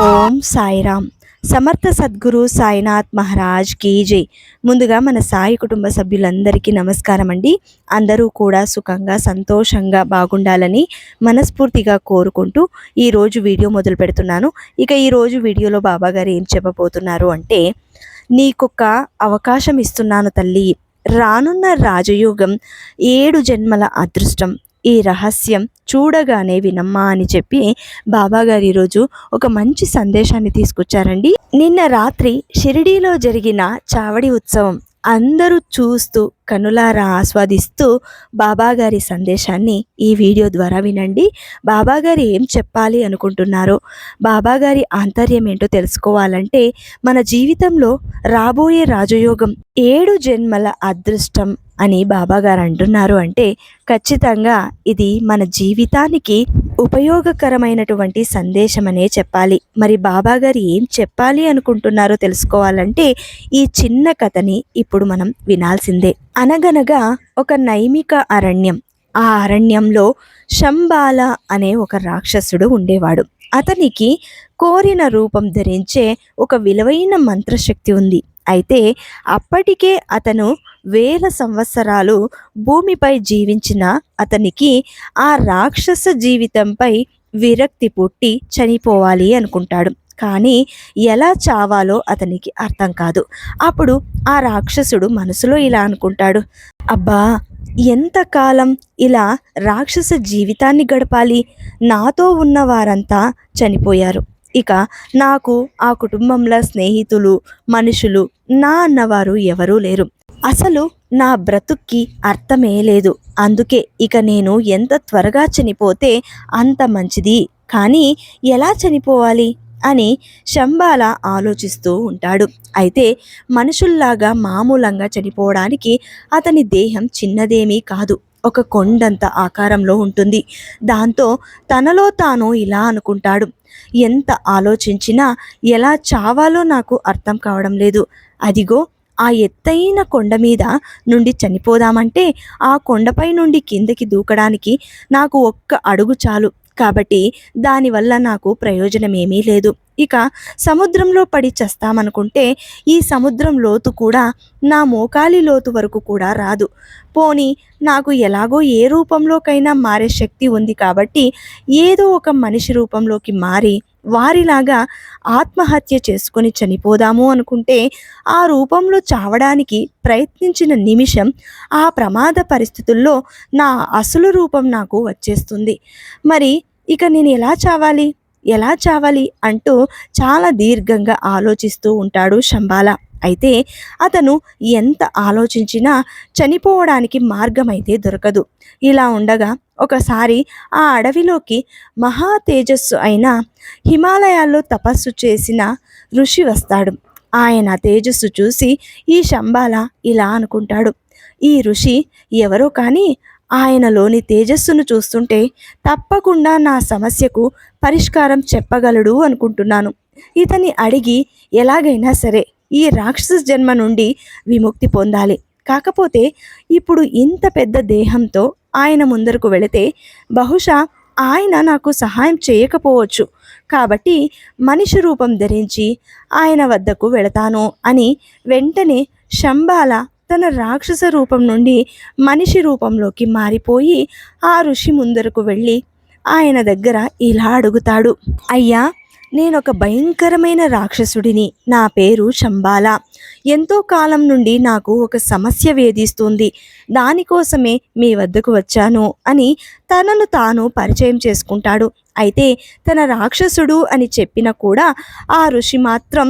ఓం సాయిరామ్. సమర్థ సద్గురు సాయినాథ్ మహారాజ్ కీ జై. ముందుగా మన సాయి కుటుంబ సభ్యులందరికీ నమస్కారం అండి. అందరూ కూడా సుఖంగా సంతోషంగా బాగుండాలని మనస్ఫూర్తిగా కోరుకుంటూ ఈరోజు వీడియో మొదలు పెడుతున్నాను. ఇక ఈరోజు వీడియోలో బాబాగారు ఏం చెప్పబోతున్నారు అంటే, నీకొక అవకాశం ఇస్తున్నాను తల్లి, రానున్న రాజయోగం 7 జన్మల అదృష్టం, ఈ రహస్యం చూడగానే వినమ్మా అని చెప్పి బాబాగారు ఈరోజు ఒక మంచి సందేశాన్ని తీసుకొచ్చారండి. నిన్న రాత్రి షిరిడీలో జరిగిన చావడి ఉత్సవం అందరూ చూస్తూ కనులారా ఆస్వాదిస్తూ బాబాగారి సందేశాన్ని ఈ వీడియో ద్వారా వినండి. బాబాగారు ఏం చెప్పాలి అనుకుంటున్నారో, బాబాగారి ఆంతర్యం ఏంటో తెలుసుకోవాలంటే మన జీవితంలో రాబోయే రాజయోగం 7 జన్మల అదృష్టం అని బాబాగారు అంటున్నారు అంటే ఖచ్చితంగా ఇది మన జీవితానికి ఉపయోగకరమైనటువంటి సందేశం అనే చెప్పాలి. మరి బాబాగారు ఏం చెప్పాలి అనుకుంటున్నారో తెలుసుకోవాలంటే ఈ చిన్న కథని ఇప్పుడు మనం వినాల్సిందే. అనగనగా ఒక నైమిక అరణ్యం. ఆ అరణ్యంలో శంబాల అనే ఒక రాక్షసుడు ఉండేవాడు. అతనికి కోరిన రూపం ధరించే ఒక విలువైన మంత్రశక్తి ఉంది. అయితే అప్పటికే అతను 1000 సంవత్సరాలు భూమిపై జీవించిన అతనికి ఆ రాక్షస జీవితంపై విరక్తి పుట్టి చనిపోవాలి అనుకుంటాడు. కానీ ఎలా చావాలో అతనికి అర్థం కాదు. అప్పుడు ఆ రాక్షసుడు మనసులో ఇలా అనుకుంటాడు, అబ్బా, ఎంతకాలం ఇలా రాక్షస జీవితాన్ని గడపాలి? నాతో ఉన్న వారంతా చనిపోయారు. ఇక నాకు ఆ కుటుంబంలో స్నేహితులు, మనుషులు, నా అన్నవారు ఎవరూ లేరు. అసలు నా బ్రతుక్కి అర్థమే లేదు. అందుకే ఇక నేను ఎంత త్వరగా చనిపోతే అంత మంచిది. కానీ ఎలా చనిపోవాలి అని శంబాల ఆలోచిస్తూ ఉంటాడు. అయితే మనుషుల్లాగా మామూలంగా చనిపోవడానికి అతని దేహం చిన్నదేమీ కాదు, ఒక కొండంత ఆకారంలో ఉంటుంది. దాంతో తనలో తాను ఇలా అనుకుంటాడు, ఎంత ఆలోచించినా ఎలా చావాలో నాకు అర్థం కావడం లేదు. అదిగో ఆ ఎత్తైన కొండ మీద నుండి చనిపోదామంటే ఆ కొండపై నుండి కిందకి దూకడానికి నాకు ఒక్క అడుగు చాలు. కాబట్టి దానివల్ల నాకు ప్రయోజనమేమీ లేదు. ఇక సముద్రంలో పడి చస్తామనుకుంటే ఈ సముద్రం లోతు కూడా నా మోకాలి లోతు వరకు కూడా రాదు. పోనీ నాకు ఎలాగో ఏ రూపంలోకైనా మారే శక్తి ఉంది కాబట్టి ఏదో ఒక మనిషి రూపంలోకి మారి వారిలాగా ఆత్మహత్య చేసుకొని చనిపోదాము అనుకుంటే ఆ రూపంలో చావడానికి ప్రయత్నించిన నిమిషం ఆ ప్రమాద పరిస్థితుల్లో నా అసలు రూపం నాకు వచ్చేస్తుంది. మరి ఇక నేను ఎలా చావాలి అంటూ చాలా దీర్ఘంగా ఆలోచిస్తూ ఉంటాడు శంబాల. అయితే అతను ఎంత ఆలోచించినా చనిపోవడానికి మార్గం అయితే దొరకదు. ఇలా ఉండగా ఒకసారి ఆ అడవిలోకి మహా తేజస్సు అయిన హిమాలయాల్లో తపస్సు చేసిన ఋషి వస్తాడు. ఆయన తేజస్సు చూసి ఈ శంబాల ఇలా అనుకుంటాడు, ఈ ఋషి ఎవరో కానీ ఆయనలోని తేజస్సును చూస్తుంటే తప్పకుండా నా సమస్యకు పరిష్కారం చెప్పగలడు అనుకుంటున్నాను. ఇతన్ని అడిగి ఎలాగైనా సరే ఈ రాక్షస జన్మ నుండి విముక్తి పొందాలి. కాకపోతే ఇప్పుడు ఇంత పెద్ద దేహంతో ఆయన ముందరకు వెళితే బహుశా ఆయన నాకు సహాయం చేయకపోవచ్చు. కాబట్టి మనిషి రూపం ధరించి ఆయన వద్దకు వెళతాను అని వెంటనే శంబాల తన రాక్షస రూపం నుండి మనిషి రూపంలోకి మారిపోయి ఆ ఋషి ముందరకు వెళ్ళి ఆయన దగ్గర ఇలా అడుగుతాడు, అయ్యా, నేనొక భయంకరమైన రాక్షసుడిని. నా పేరు శంబాల. ఎంతో కాలం నుండి నాకు ఒక సమస్య వేధిస్తుంది. దానికోసమే మీ వద్దకు వచ్చాను అని తనను తాను పరిచయం చేసుకుంటాడు. అయితే తన రాక్షసుడు అని చెప్పినా కూడా ఆ ఋషి మాత్రం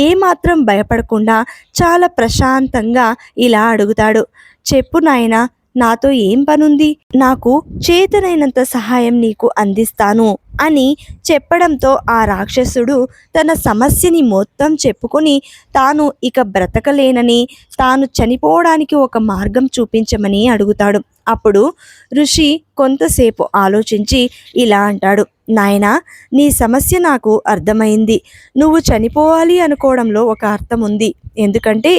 ఏమాత్రం భయపడకుండా చాలా ప్రశాంతంగా ఇలా అడుగుతాడు, చెప్పు నాయనా, నాతో ఏం పనుంది? నాకు చేతనైనంత సహాయం నీకు అందిస్తాను అని చెప్పడంతో ఆ రాక్షసుడు తన సమస్యని మొత్తం చెప్పుకొని తాను ఇక బ్రతకలేనని, తాను చనిపోవడానికి ఒక మార్గం చూపించమని అడుగుతాడు. అప్పుడు ఋషి కొంతసేపు ఆలోచించి ఇలా అంటాడు, నాయనా, నీ సమస్య నాకు అర్థమైంది. నువ్వు చనిపోవాలి అనుకోవడంలో ఒక అర్థం ఉంది. ఎందుకంటే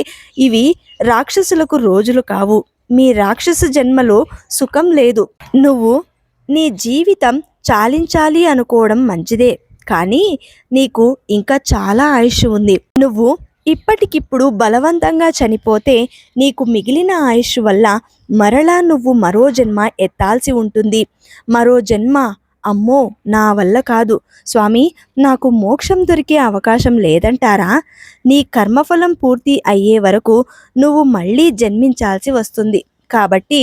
ఇవి రాక్షసులకు రోజులు కావు. మీ రాక్షస జన్మలో సుఖం లేదు. నువ్వు నీ జీవితం చాలించాలి అనుకోవడం మంచిదే. కానీ నీకు ఇంకా చాలా ఆయుష్ ఉంది. నువ్వు ఇప్పటికిప్పుడు బలవంతంగా చనిపోతే నీకు మిగిలిన ఆయుష్ వల్ల మరలా నువ్వు మరో జన్మ ఎత్తాల్సి ఉంటుంది. మరో జన్మ అమ్మో నా వల్ల కాదు స్వామి, నాకు మోక్షం దొరికే అవకాశం లేదంటారా? నీ కర్మఫలం పూర్తి అయ్యే వరకు నువ్వు మళ్ళీ జన్మించాల్సి వస్తుంది. కాబట్టి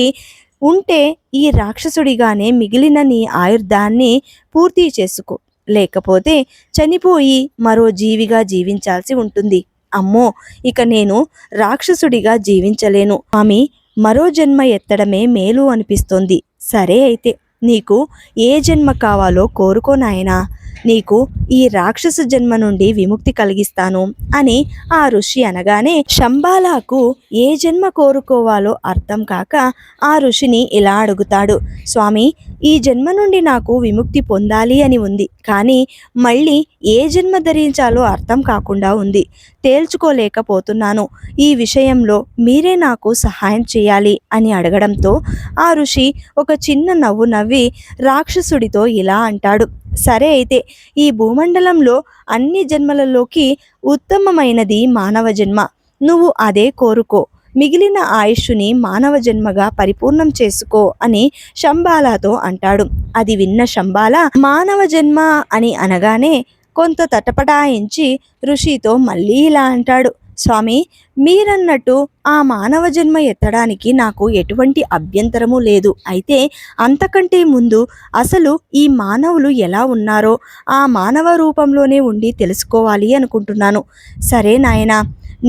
ఉంటే ఈ రాక్షసుడిగానే మిగిలిన నీ ఆయుర్దాన్ని పూర్తి చేసుకో, లేకపోతే చనిపోయి మరో జీవిగా జీవించాల్సి ఉంటుంది. అమ్మో, ఇక నేను రాక్షసుడిగా జీవించలేను స్వామి, మరో జన్మ ఎత్తడమే మేలు అనిపిస్తోంది. సరే అయితే నీకు ఏ జన్మ కావాలో కోరుకో నాయనా, నీకు ఈ రాక్షస జన్మ నుండి విముక్తి కలిగిస్తాను అని ఆ ఋషి అనగానే శంబాలాకు ఏ జన్మ కోరుకోవాలో అర్థం కాక ఆ ఋషిని ఇలా అడుగుతాడు. స్వామి, ఈ జన్మ నుండి నాకు విముక్తి పొందాలి అని ఉంది, కానీ మళ్ళీ ఏ జన్మ ధరించాలో అర్థం కాకుండా ఉంది, తేల్చుకోలేకపోతున్నాను. ఈ విషయంలో మీరే నాకు సహాయం చేయాలి అని అడగడంతో ఆ ఋషి ఒక చిన్న నవ్వు నవ్వి రాక్షసుడితో ఇలా అంటాడు. సరే అయితే ఈ భూమండలంలో అన్ని జన్మలలోకి ఉత్తమమైనది మానవ జన్మ, నువ్వు అదే కోరుకో, మిగిలిన ఆయుష్ని మానవ జన్మగా పరిపూర్ణం చేసుకో అని శంబాలాతో అంటాడు. అది విన్న శంబాల మానవ జన్మ అని అనగానే కొంత తటపటాయించి ఋషితో మళ్ళీ ఇలా అంటాడు. స్వామి, మీరన్నట్టు ఆ మానవ జన్మ ఎత్తడానికి నాకు ఎటువంటి అభ్యంతరము లేదు. అయితే అంతకంటే ముందు అసలు ఈ మానవులు ఎలా ఉన్నారో ఆ మానవ రూపంలోనే ఉండి తెలుసుకోవాలి అనుకుంటున్నాను. సరే నాయనా,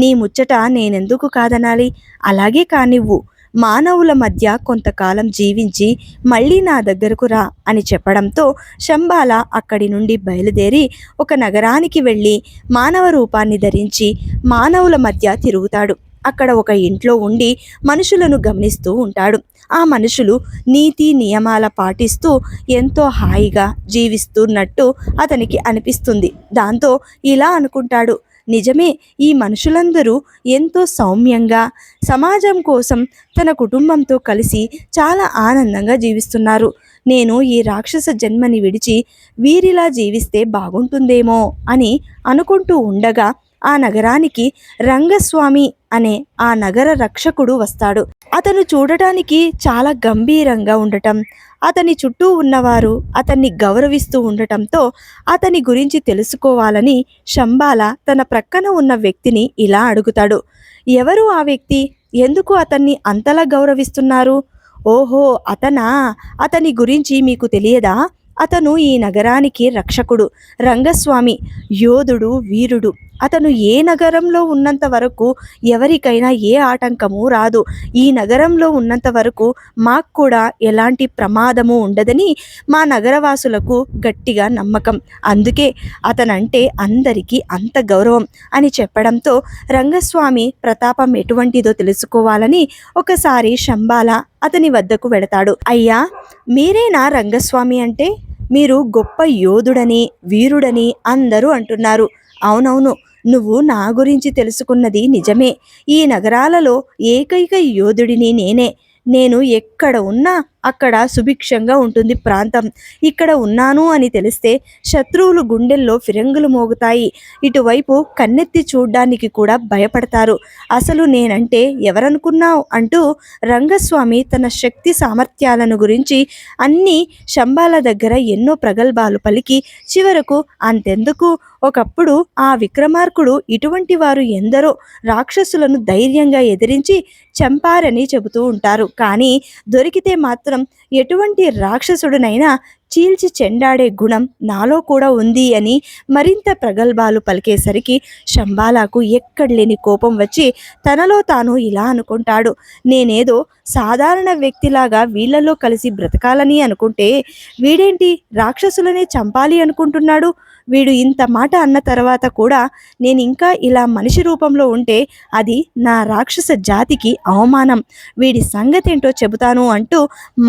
నీ ముచ్చట నేనెందుకు కాదనాలి, అలాగే కానివ్వు. మానవుల మధ్య కొంతకాలం జీవించి మళ్ళీ నా దగ్గరకు రా అని చెప్పడంతో శంబాల అక్కడి నుండి బయలుదేరి ఒక నగరానికి వెళ్ళి మానవ రూపాన్ని ధరించి మానవుల మధ్య తిరుగుతాడు. అక్కడ ఒక ఇంట్లో ఉండి మనుషులను గమనిస్తూ ఉంటాడు. ఆ మనుషులు నీతి నియమాల పాటిస్తూ ఎంతో హాయిగా జీవిస్తున్నట్టు అతనికి అనిపిస్తుంది. దాంతో ఇలా అనుకుంటాడు, నిజమే, ఈ మనుషులందరూ ఎంతో సౌమ్యంగా సమాజం కోసం తన కుటుంబంతో కలిసి చాలా ఆనందంగా జీవిస్తున్నారు. నేను ఈ రాక్షస జన్మని విడిచి వీరిలా జీవిస్తే బాగుంటుందేమో అని అనుకుంటూ ఉండగా ఆ నగరానికి రంగస్వామి అనే ఆ నగర రక్షకుడు వస్తాడు. అతను చూడటానికి చాలా గంభీరంగా ఉండటం, అతని చుట్టూ ఉన్నవారు అతన్ని గౌరవిస్తూ ఉండటంతో అతని గురించి తెలుసుకోవాలని శంబాల తన ప్రక్కన ఉన్న వ్యక్తిని ఇలా అడుగుతాడు. ఎవరు ఆ వ్యక్తి, ఎందుకు అతన్ని అంతలా గౌరవిస్తున్నారు? ఓహో అతనా, అతని గురించి మీకు తెలియదా? అతను ఈ నగరానికి రక్షకుడు, రంగస్వామి, యోధుడు, వీరుడు. అతను ఏ నగరంలో ఉన్నంత వరకు ఎవరికైనా ఏ ఆటంకము రాదు. ఈ నగరంలో ఉన్నంత వరకు మాకు కూడా ఎలాంటి ప్రమాదము ఉండదని మా నగరవాసులకు గట్టిగా నమ్మకం. అందుకే అతనంటే అందరికీ అంత గౌరవం అని చెప్పడంతో రంగస్వామి ప్రతాపం ఎటువంటిదో తెలుసుకోవాలని ఒకసారి శంబాల అతని వద్దకు వెడతాడు. అయ్యా, మీరేనా రంగస్వామి అంటే? మీరు గొప్ప యోధుడని వీరుడని అందరూ అంటున్నారు. అవునవును, నువ్వు నా గురించి తెలుసుకున్నది నిజమే. ఈ నగరాలలో ఏకైక యోధుడిని నేనే. నేను ఎక్కడ ఉన్నా అక్కడ సుభిక్షంగా ఉంటుంది ప్రాంతం. ఇక్కడ ఉన్నాను అని తెలిస్తే శత్రువులు గుండెల్లో ఫిరంగులు మోగుతాయి. ఇటువైపు కన్నెత్తి చూడ్డానికి కూడా భయపడతారు. అసలు నేనంటే ఎవరనుకున్నావు అంటూ రంగస్వామి తన శక్తి సామర్థ్యాలను గురించి అన్నీ శంబాల దగ్గర ఎన్నో ప్రగల్భాలు పలికి చివరకు అంతెందుకు, ఒకప్పుడు ఆ విక్రమార్కుడు ఇటువంటి వారు ఎందరో రాక్షసులను ధైర్యంగా ఎదిరించి చంపారని చెబుతూ ఉంటారు. కానీ దొరికితే మాత్రం ఎటువంటి రాక్షసుడినైనా చీల్చి చెండాడే గుణం నాలో కూడా ఉంది అని మరింత ప్రగల్భాలు పలికేసరికి శంబాలకు ఎక్కడలేని కోపం వచ్చి తనలో తాను ఇలా అనుకుంటాడు. నేనేదో సాధారణ వ్యక్తిలాగా వీళ్ళలో కలిసి బ్రతకాలని అనుకుంటే వీడేంటి రాక్షసులనే చంపాలి అనుకుంటున్నాడు? వీడు ఇంత మాట అన్న తర్వాత కూడా నేను ఇంకా ఇలా మనిషి రూపంలో ఉంటే అది నా రాక్షస జాతికి అవమానం. వీడి సంగతేంటో చెబుతాను అంటూ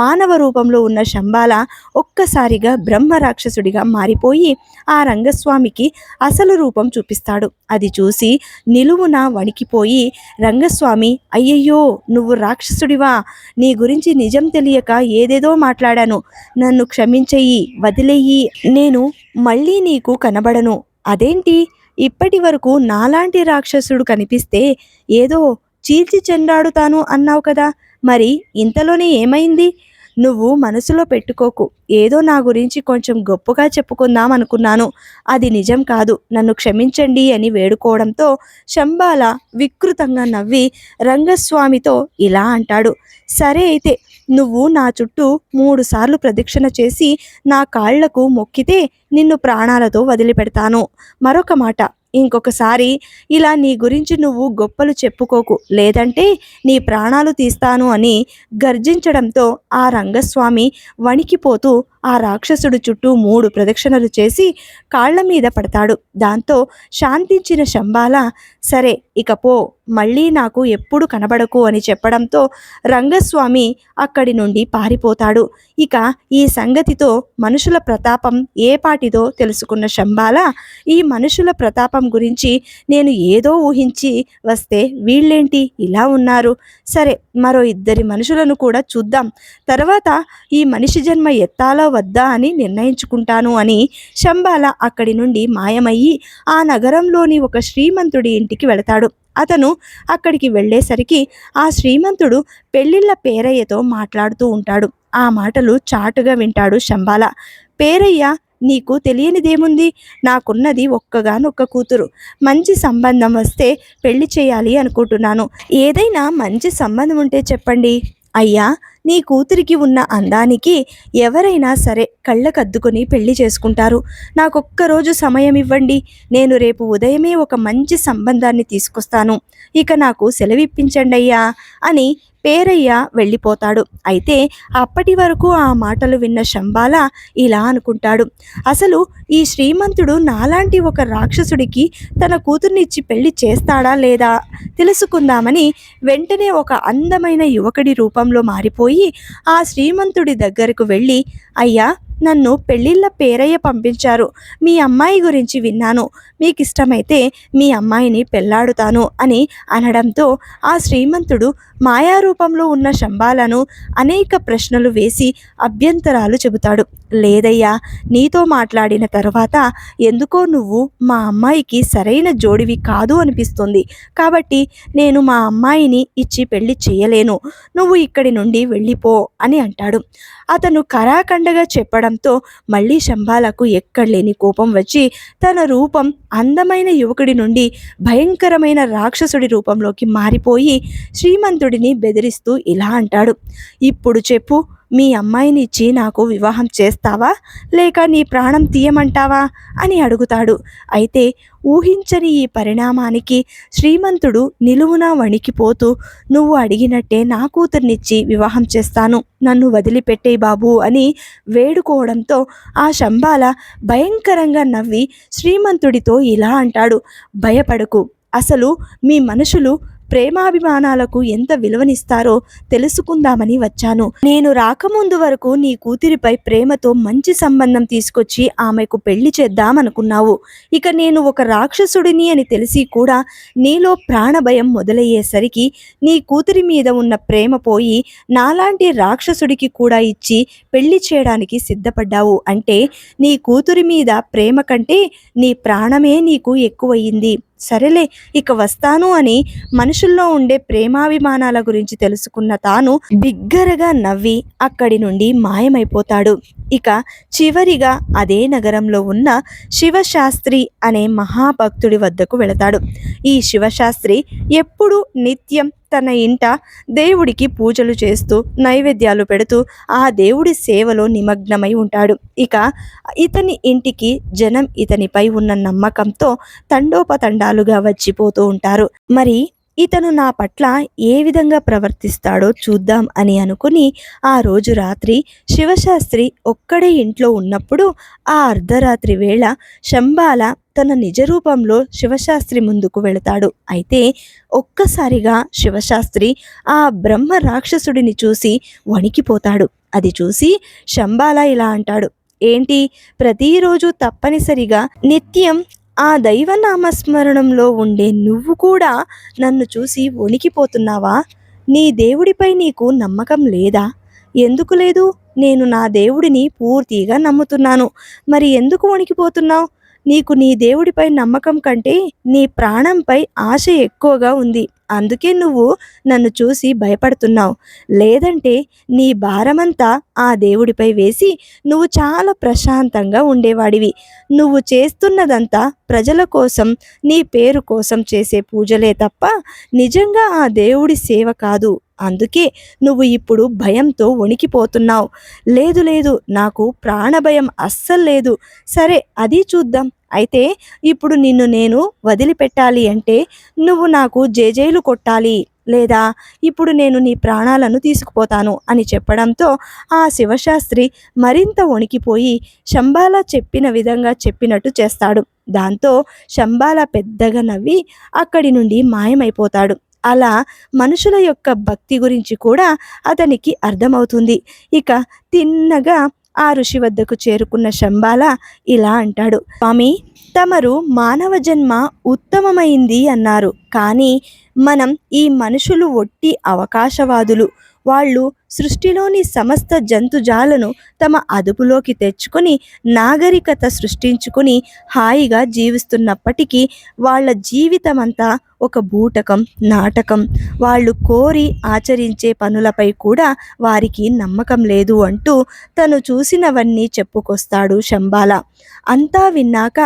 మానవ రూపంలో ఉన్న శంబాల ఒక్కసారిగా బ్రహ్మ రాక్షసుడిగా మారిపోయి ఆ రంగస్వామికి అసలు రూపం చూపిస్తాడు. అది చూసి నిలువున వణికిపోయి రంగస్వామి, అయ్యయ్యో నువ్వు రాక్షసుడివా? నీ గురించి నిజం తెలియక ఏదేదో మాట్లాడాను, నన్ను క్షమించెయ్యి, వదిలేయి. నేను మళ్ళీ నీకు కనబడను. అదేంటి? ఇప్పటి వరకు నాలాంటి రాక్షసుడు కనిపిస్తే ఏదో చీల్చి చెండాడుతాను అన్నావు కదా! మరి ఇంతలోనే ఏమైంది? నువ్వు మనసులో పెట్టుకోకు. ఏదో నా గురించి కొంచెం గొప్పగా చెప్పుకుందాం అనుకున్నాను. అది నిజం కాదు. నన్ను క్షమించండి అని వేడుకోవడంతో శంబాల వికృతంగా నవ్వి రంగస్వామితో ఇలా అంటాడు. సరే అయితే నువ్వు నా చుట్టూ 3 సార్లు ప్రదక్షిణ చేసి నా కాళ్లకు మొక్కితే నిన్ను ప్రాణాలతో వదిలిపెడతాను. మరొక మాట, ఇంకొకసారి ఇలా నీ గురించి నువ్వు గొప్పలు చెప్పుకోకు, లేదంటే నీ ప్రాణాలు తీస్తాను అని గర్జించడంతో ఆ రంగస్వామి వణికిపోతూ ఆ రాక్షసుడు చుట్టూ 3 ప్రదక్షిణలు చేసి కాళ్ల మీద పడతాడు. దాంతో శాంతించిన శంబాల సరే ఇక పో, మళ్ళీ నాకు ఎప్పుడు కనబడకు అని చెప్పడంతో రంగస్వామి అక్కడి నుండి పారిపోతాడు. ఇక ఈ సంగతితో మనుషుల ప్రతాపం ఏపాటిదో తెలుసుకున్న శంబాల ఈ మనుషుల ప్రతాపం గురించి నేను ఏదో ఊహించి వస్తే వీళ్ళేంటి ఇలా ఉన్నారు, సరే మరో 2 మనుషులను కూడా చూద్దాం, తర్వాత ఈ మనిషి జన్మ ఎత్తాలా వద్దా అని నిర్ణయించుకుంటాను అని శంబాల అక్కడి నుండి మాయమయ్యి ఆ నగరంలోని ఒక శ్రీమంతుడి ఇంటికి వెళతాడు. అతను అక్కడికి వెళ్ళేసరికి ఆ శ్రీమంతుడు పెళ్ళిళ్ళ పేరయ్యతో మాట్లాడుతూ ఉంటాడు. ఆ మాటలు చాటుగా వింటాడు శంబాల. పేరయ్య, నీకు తెలియనిదేముంది, నాకున్నది ఒక్కగానొక్క కూతురు. మంచి సంబంధం వస్తే పెళ్లి చేయాలి అనుకుంటున్నాను. ఏదైనా మంచి సంబంధం ఉంటే చెప్పండి. అయ్యా, నీ కూతురికి ఉన్న అందానికి ఎవరైనా సరే కళ్ళకద్దుకొని పెళ్లి చేసుకుంటారు. నాకొక్కరోజు సమయం ఇవ్వండి, నేను రేపు ఉదయమే ఒక మంచి సంబంధాన్ని తీసుకొస్తాను. ఇక నాకు సెలవిప్పించండి అయ్యా అని పేరయ్య వెళ్ళిపోతాడు. అయితే అప్పటి వరకు ఆ మాటలు విన్న శంబాల ఇలా అనుకుంటాడు. అసలు ఈ శ్రీమంతుడు నాలాంటి ఒక రాక్షసుడికి తన కూతుర్నిచ్చి పెళ్లి చేస్తాడా లేదా తెలుసుకుందామని వెంటనే ఒక అందమైన యువకుడి రూపంలో మారిపోయి ఆ శ్రీమంతుడి దగ్గరకు వెళ్ళి, అయ్యా, నన్ను పెళ్ళిళ్ళ పేరయ్య పంపించారు. మీ అమ్మాయి గురించి విన్నాను. మీకు ఇష్టమైతే మీ అమ్మాయిని పెళ్లాడుతాను అని అనడంతో ఆ శ్రీమంతుడు మాయారూపంలో ఉన్న శంబాలను అనేక ప్రశ్నలు వేసి అభ్యంతరాలు చెబుతాడు. లేదయ్యా, నీతో మాట్లాడిన తర్వాత ఎందుకో నువ్వు మా అమ్మాయికి సరైన జోడివి కాదు అనిపిస్తుంది. కాబట్టి నేను మా అమ్మాయిని ఇచ్చి పెళ్లి చేయలేను. నువ్వు ఇక్కడి నుండి వెళ్ళిపో అని అంటాడు. అతను కరాఖండగా చెప్పడంతో మళ్ళీ శంబాలకు ఎక్కడలేని కోపం వచ్చి తన రూపం అందమైన యువకుడి నుండి భయంకరమైన రాక్షసుడి రూపంలోకి మారిపోయి శ్రీమంతుడిని బెదిరిస్తూ ఇలా అంటాడు. ఇప్పుడు చెప్పు, మీ అమ్మాయిని ఇచ్చి నాకు వివాహం చేస్తావా, లేక నీ ప్రాణం తీయమంటావా అని అడుగుతాడు. అయితే ఊహించని ఈ పరిణామానికి శ్రీమంతుడు నిలువునా వణికిపోతూ, నువ్వు అడిగినట్టే నా కూతుర్నిచ్చి వివాహం చేస్తాను, నన్ను వదిలిపెట్టే బాబు అని వేడుకోవడంతో ఆ శంబాల భయంకరంగా నవ్వి శ్రీమంతుడితో ఇలా అంటాడు. భయపడకు, అసలు మీ మనుషులు ప్రేమాభిమానాలకు ఎంత విలువనిస్తారో తెలుసుకుందామని వచ్చాను. నేను రాకముందు వరకు నీ కూతురిపై ప్రేమతో మంచి సంబంధం తీసుకొచ్చి ఆమెకు పెళ్లి చేద్దామనుకున్నావు. ఇక నేను ఒక రాక్షసుడిని అని తెలిసి కూడా నీలో ప్రాణభయం మొదలయ్యేసరికి నీ కూతురి మీద ఉన్న ప్రేమ పోయి నాలాంటి రాక్షసుడికి కూడా ఇచ్చి పెళ్లి చేయడానికి సిద్ధపడ్డావు. అంటే నీ కూతురి మీద ప్రేమ కంటే నీ ప్రాణమే నీకు ఎక్కువయింది. సరేలే, ఇక వస్తాను అని మనుషుల్లో ఉండే ప్రేమాభిమానాల గురించి తెలుసుకున్న తాను బిగ్గరగా నవ్వి అక్కడి నుండి మాయమైపోతాడు. ఇక చివరిగా అదే నగరంలో ఉన్న శివశాస్త్రి అనే మహాభక్తుడి వద్దకు వెళతాడు. ఈ శివశాస్త్రి ఎప్పుడూ నిత్యం తన ఇంట దేవుడికి పూజలు చేస్తూ నైవేద్యాలు పెడుతూ ఆ దేవుడి సేవలో నిమగ్నమై ఉంటాడు. ఇక ఇతని ఇంటికి జనం ఇతనిపై ఉన్న నమ్మకంతో తండోపతండాలుగా వచ్చిపోతూ ఉంటారు. మరి ఇతను నా పట్ల ఏ విధంగా ప్రవర్తిస్తాడో చూద్దాం అని అనుకుని ఆ రోజు రాత్రి శివశాస్త్రి ఒక్కడే ఇంట్లో ఉన్నప్పుడు ఆ అర్ధరాత్రి వేళ శంబాల తన నిజ రూపంలో శివశాస్త్రి ముందుకు వెళతాడు. అయితే ఒక్కసారిగా శివశాస్త్రి ఆ బ్రహ్మ రాక్షసుడిని చూసి వణికిపోతాడు. అది చూసి శంబాల ఇలా అంటాడు. ఏంటి, ప్రతిరోజు తప్పనిసరిగా నిత్యం ఆ దైవనామస్మరణంలో ఉండే నువ్వు కూడా నన్ను చూసి వణికిపోతున్నావా? నీ దేవుడిపై నీకు నమ్మకం లేదా? ఎందుకు లేదు? నేను నా దేవుడిని పూర్తిగా నమ్ముతున్నాను. మరి ఎందుకు వణికిపోతున్నావు? నీకు నీ దేవుడిపై నమ్మకం కంటే నీ ప్రాణంపై ఆశ ఎక్కువగా ఉంది. అందుకే నువ్వు నన్ను చూసి భయపడుతున్నావు. లేదంటే నీ భారమంతా ఆ దేవుడిపై వేసి నువ్వు చాలా ప్రశాంతంగా ఉండేవాడివి. నువ్వు చేస్తున్నదంతా ప్రజల కోసం, నీ పేరు కోసం చేసే పూజలే తప్ప నిజంగా ఆ దేవుడి సేవ కాదు. అందుకే నువ్వు ఇప్పుడు భయంతో వణికిపోతున్నావు. లేదు లేదు, నాకు ప్రాణభయం అస్సలు లేదు. సరే, అది చూద్దాం. అయితే ఇప్పుడు నిన్ను నేను వదిలిపెట్టాలి అంటే నువ్వు నాకు జేజేలు కొట్టాలి, లేదా ఇప్పుడు నేను నీ ప్రాణాలను తీసుకుపోతాను అని చెప్పడంతో ఆ శివశాస్త్రి మరింత వణికిపోయి శంబాల చెప్పిన విధంగా చెప్పినట్టు చేస్తాడు. దాంతో శంబాల పెద్దగా నవ్వి అక్కడి నుండి మాయమైపోతాడు. అలా మనుషుల యొక్క భక్తి గురించి కూడా అతనికి అర్థమవుతుంది. ఇక తిన్నగా ఆ ఋషి వద్దకు చేరుకున్న శంబాల ఇలా అంటాడు, స్వామి, తమరు మానవ జన్మ ఉత్తమమైంది అన్నారు. కానీ మనం ఈ మనుషులు ఒట్టి అవకాశవాదులు. వాళ్ళు సృష్టిలోని సమస్త జంతుజాలను తమ అదుపులోకి తెచ్చుకొని నాగరికత సృష్టించుకొని హాయిగా జీవిస్తున్నప్పటికీ వాళ్ళ జీవితమంతా ఒక బూటకం, నాటకం. వాళ్ళు కోరి ఆచరించే పనులపై కూడా వారికి నమ్మకం లేదు అంటూ తను చూసినవన్నీ చెప్పుకొస్తాడు శంబాల. అంతా విన్నాక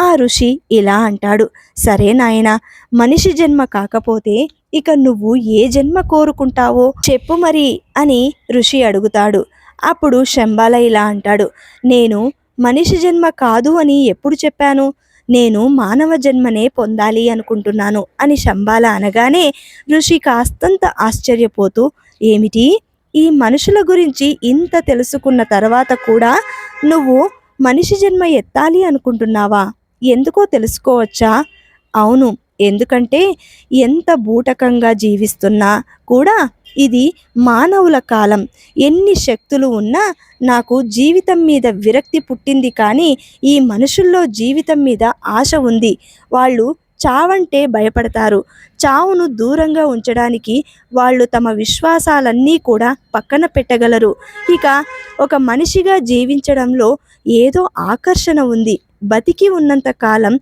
ఆ ఋషి ఇలా అంటాడు, సరే నాయనా, మనిషి జన్మ కాకపోతే ఇక నువ్వు ఏ జన్మ కోరుకుంటావో చెప్పు మరి అని ఋషి అడుగుతాడు. అప్పుడు శంబాల ఇలా అంటాడు, నేను మనిషి జన్మ కాదు అని ఎప్పుడు చెప్పాను? నేను మానవ జన్మనే పొందాలి అనుకుంటున్నాను అని శంబాల అనగానే ఋషి కాస్తంత ఆశ్చర్యపోతూ, ఏమిటి, ఈ మనుషుల గురించి ఇంత తెలుసుకున్న తర్వాత కూడా నువ్వు మనిషి జన్మ ఎత్తాలి అనుకుంటున్నావా? ఎందుకో తెలుసుకోవచ్చా? అవును, ఎందుకంటే ఎంత బూటకంగా జీవిస్తున్నా కూడా ఇది మానవుల కాలం. ఎన్ని శక్తులు ఉన్నా నాకు జీవితం మీద విరక్తి పుట్టింది, కానీ ఈ మనుషుల్లో జీవితం మీద ఆశ ఉంది. వాళ్ళు చావంటే భయపడతారు. చావును దూరంగా ఉంచడానికి వాళ్ళు తమ విశ్వాసాలన్నీ కూడా పక్కన పెట్టగలరు. ఇక ఒక మనిషిగా జీవించడంలో ఏదో ఆకర్షణ ఉంది. బతికి ఉన్నంత కాలం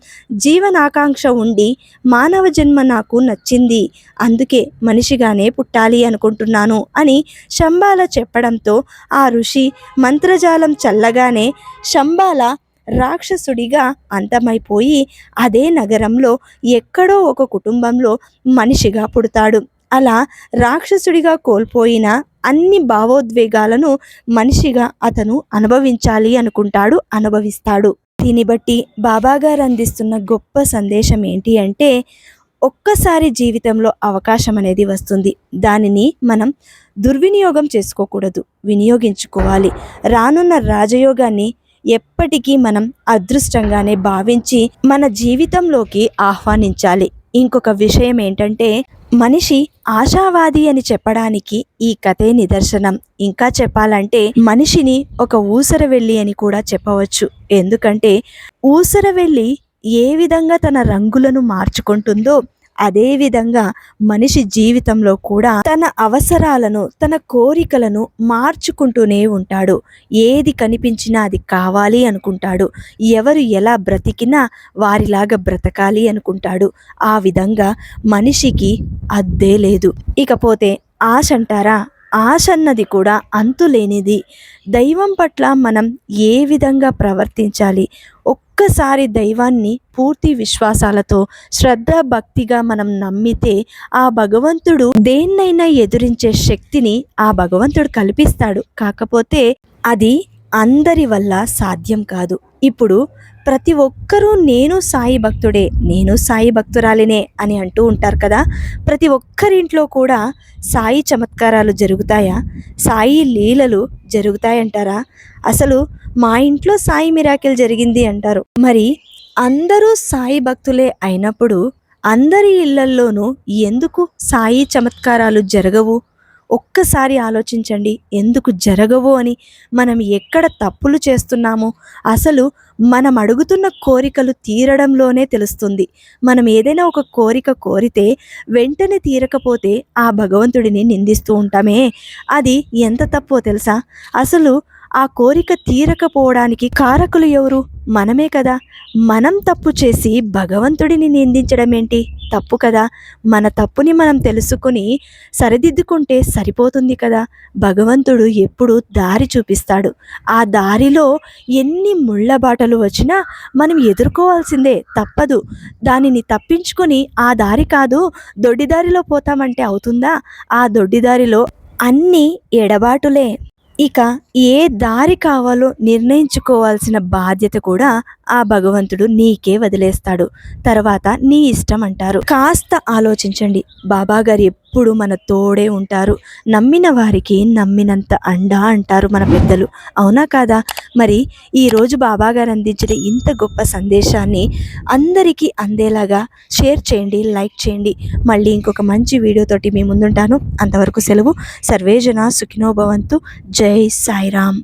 జీవనాకాంక్ష ఉండి మానవ జన్మ నాకు నచ్చింది, అందుకే మనిషిగానే పుట్టాలి అనుకుంటున్నాను అని శంబాల చెప్పడంతో ఆ ఋషి మంత్రజాలం చల్లగానే శంబాల రాక్షసుడిగా అంతమైపోయి అదే నగరంలో ఎక్కడో ఒక కుటుంబంలో మనిషిగా పుడతాడు. అలా రాక్షసుడిగా కోల్పోయిన అన్ని భావోద్వేగాలను మనిషిగా అతను అనుభవించాలి అనుకుంటాడు, అనుభవిస్తాడు. దీన్ని బట్టి బాబాగారు అందిస్తున్న గొప్ప సందేశం ఏంటి అంటే, ఒక్కసారి జీవితంలో అవకాశం అనేది వస్తుంది. దానిని మనం దుర్వినియోగం చేసుకోకూడదు, వినియోగించుకోవాలి. రానున్న రాజయోగాన్ని ఎప్పటికీ మనం అదృష్టంగానే భావించి మన జీవితంలోకి ఆహ్వానించాలి. ఇంకొక విషయం ఏంటంటే, మనిషి ఆశావాది అని చెప్పడానికి ఈ కథే నిదర్శనం. ఇంకా చెప్పాలంటే మనిషిని ఒక ఊసరవెల్లి అని కూడా చెప్పవచ్చు. ఎందుకంటే ఊసరవెల్లి ఏ విధంగా తన రంగులను మార్చుకుంటుందో అదే విధంగా మనిషి జీవితంలో కూడా తన అవసరాలను, తన కోరికలను మార్చుకుంటూనే ఉంటాడు. ఏది కనిపించినా అది కావాలి అనుకుంటాడు. ఎవరు ఎలా బ్రతికినా వారిలాగా బ్రతకాలి అనుకుంటాడు. ఆ విధంగా మనిషికి అద్దే లేదు. ఇకపోతే ఆశ అంటారా, ఆశ అన్నది కూడా అంతులేనిది. దైవం పట్ల మనం ఏ విధంగా ప్రవర్తించాలి? ఒక్కసారి దైవాన్ని పూర్తి విశ్వాసాలతో శ్రద్ధ భక్తిగా మనం నమ్మితే ఆ భగవంతుడు దేన్నైనా ఎదురించే శక్తిని ఆ భగవంతుడు కల్పిస్తాడు. కాకపోతే అది అందరి వల్ల సాధ్యం కాదు. ఇప్పుడు ప్రతి ఒక్కరూ నేను సాయి భక్తుడే, నేను సాయి భక్తురాలినే అని అంటూ ఉంటారు కదా. ప్రతి ఒక్కరింట్లో కూడా సాయి చమత్కారాలు జరుగుతాయా? సాయి లీలలు జరుగుతాయంటారా? అసలు మా ఇంట్లో సాయి మిరాకిల్ జరిగింది అంటారు. మరి అందరూ సాయి భక్తులే అయినప్పుడు అందరి ఇళ్లల్లోనూ ఎందుకు సాయి చమత్కారాలు జరగవు? ఒక్కసారి ఆలోచించండి, ఎందుకు జరగవు అని. మనం ఎక్కడ తప్పులు చేస్తున్నామో అసలు మనం అడుగుతున్న కోరికలు తీరడంలోనే తెలుస్తుంది. మనం ఏదైనా ఒక కోరిక కోరితే వెంటనే తీరకపోతే ఆ భగవంతుడిని నిందిస్తూ ఉంటామే, అది ఎంత తప్పో తెలుసా? అసలు ఆ కోరిక తీరకపోవడానికి కారకులు ఎవరు? మనమే కదా. మనం తప్పు చేసి భగవంతుడిని నిందించడం ఏంటి? తప్పు కదా. మన తప్పుని మనం తెలుసుకుని సరిదిద్దుకుంటే సరిపోతుంది కదా. భగవంతుడు ఎప్పుడు దారి చూపిస్తాడు. ఆ దారిలో ఎన్ని ముళ్ళ బాటలు వచ్చినా మనం ఎదుర్కోవాల్సిందే, తప్పదు. దానిని తప్పించుకొని ఆ దారి కాదు దొడ్డిదారిలో పోతామంటే అవుతుందా? ఆ దొడ్డిదారిలో అన్నీ ఎడబాటులే. ఇక ఏ దారి కావాలో నిర్ణయించుకోవాల్సిన బాధ్యత కూడా ఆ భగవంతుడు నీకే వదిలేస్తాడు. తర్వాత నీ ఇష్టం అంటారు. కాస్త ఆలోచించండి. బాబాగారు ఎప్పుడు మన తోడే ఉంటారు. నమ్మిన వారికి నమ్మినంత అండా అంటారు మన పెద్దలు. అవునా కాదా? మరి ఈరోజు బాబాగారు అందించిన ఇంత గొప్ప సందేశాన్ని అందరికీ అందేలాగా షేర్ చేయండి, లైక్ చేయండి. మళ్ళీ ఇంకొక మంచి వీడియోతోటి మీ ముందుంటాను. అంతవరకు సెలవు. సర్వేజన సుఖినో భవంతు. జై సాయిరామ్.